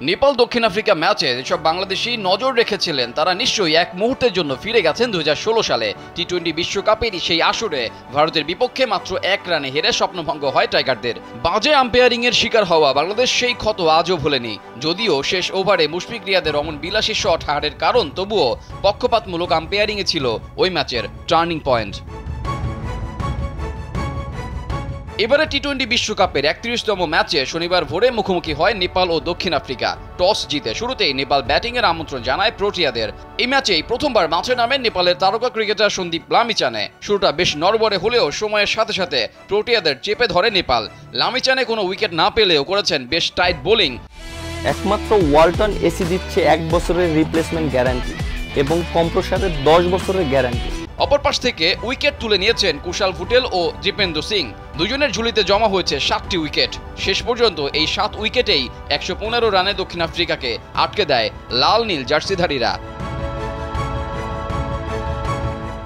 নেপাল দক্ষিণ আফ্রিকা ম্যাচে যেসব বাংলাদেশি নজর রেখেছিলেন তারা নিশ্চয়ই এক মুহূর্তের জন্য ফিরে গেছেন 2016 সালে টি-20 বিশ্বকাপেরই সেই আসরে ভারতের বিপক্ষে মাত্র 1 রানে হেরে স্বপ্নভঙ্গ হয় টাইগারদের। বাজে আম্পায়ারিং এর শিকার হওয়া বাংলাদেশ সেই ক্ষত আজও ভোলেনি। যদিও শেষ ওভারে মুশফিক রিয়াদের অমন বিলাসী শট হারের কারণ, তবুও পক্ষপাতমূলক আম্পায়ারিং এ ছিল ওই ম্যাচের টার্নিং পয়েন্ট। এবারে টি-20 বিশ্বকাপের 31তম ম্যাচে শনিবার ভোরে মুখোমুখি হয় নেপাল ও দক্ষিণ আফ্রিকা। টস জিতে শুরুতেই নেপাল ব্যাটিংয়ের আমন্ত্রণ জানায় প্রোটিয়াদের। এই ম্যাচেই প্রথমবার মাঠে নামেন নেপালের তারকা ক্রিকেটার সন্দীপ লামিচানে। শুরুটা বেশ নড়বড়ে হলেও সময়ের সাথে সাথে প্রোটিয়াদের চেপে ধরে নেপাল। লামিচানে কোনো উইকেট না পেলেও করেছেন বেশ টাইট বোলিং। একমাত্র ওয়ালটন এসি দিচ্ছে 1 বছরের রিপ্লেসমেন্ট গ্যারান্টি এবং কম্প্রেসারের 10 বছরের গ্যারান্টি। অপর পাশ থেকে উইকেট তুলে নিয়েছেন কুশাল ফুটেল ও দীপেন্দু সিং। দুজনের ঝুলিতে জমা হয়েছে 7টি উইকেট। শেষ পর্যন্ত এই 7 উইকেটেই 115 রানে দক্ষিণ আফ্রিকাকে আটকে দেয় লাল নীল জার্সিধারীরা।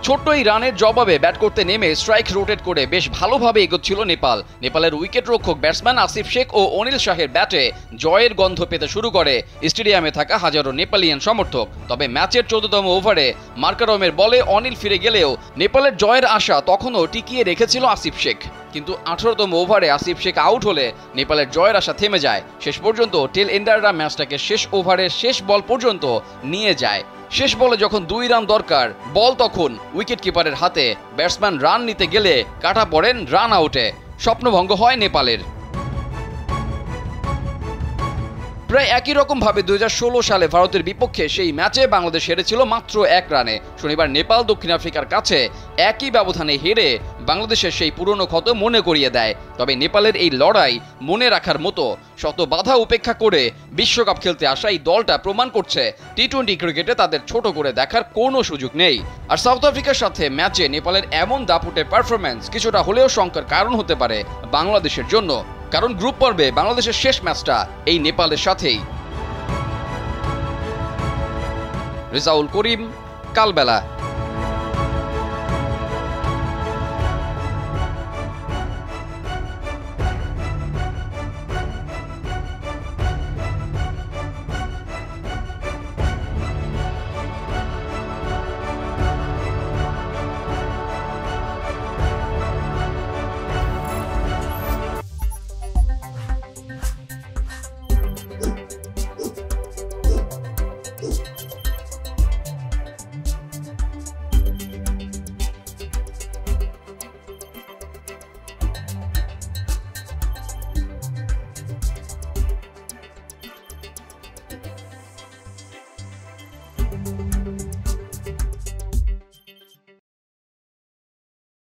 ছোট্ট এই রানের জবাবে ব্যাট করতে নেমে স্ট্রাইক রোটেট করে বেশ ভালোভাবে এগোচ্ছিল নেপাল। নেপালের উইকেট রক্ষক ব্যাটসম্যান আসিফ শেখ ও অনিল শাহের ব্যাটে জয়ের গন্ধ পেতে শুরু করে স্টেডিয়ামে থাকা হাজারো নেপালিয়ান সমর্থক। তবে ম্যাচের 14তম ওভারে মার্কারমের বলে অনিল ফিরে গেলেও নেপালের জয়ের আশা তখনও টিকিয়ে রেখেছিল আসিফ শেখ। কিন্তু 18তম ওভারে আসিফ শেখ আউট হলে নেপালের জয়ের আশা থেমে যায়। শেষ পর্যন্ত টেল এন্ডাররা ম্যাচটাকে শেষ ওভারের শেষ বল পর্যন্ত নিয়ে যায়। শেষ বলে যখন 2 রান দরকার, বল তখন উইকেট কিপারের হাতে। ব্যাটসম্যান রান নিতে গেলে কাটা পড়েন রান আউটে। স্বপ্নভঙ্গ হয় নেপালের। প্রায় একই রকম ভাবে 2016 সালে ভারতের বিপক্ষে সেই ম্যাচে বাংলাদেশ হেরেছিল মাত্র 1 রানে। শনিবার নেপাল দক্ষিণ আফ্রিকার কাছে একই ব্যবধানে হেরে বাংলাদেশের সেই পুরনো ক্ষত মনে করিয়ে দেয়। তবে নেপালের এই লড়াই মনে রাখার মতো। শত বাধা উপেক্ষা করে বিশ্বকাপ খেলতে আসা এই দলটা প্রমাণ করছে টি-20 ক্রিকেটে তাদের ছোট করে দেখার কোনো সুযোগ নেই। আর সাউথ আফ্রিকার সাথে ম্যাচে নেপালের এমন দাপুটে পারফরম্যান্স কিছুটা হলেও শঙ্কার কারণ হতে পারে বাংলাদেশের জন্য। কারণ গ্রুপ পর্বে বাংলাদেশের শেষ ম্যাচটা এই নেপালের সাথেই। রেজাউল করিম, কালবেলা।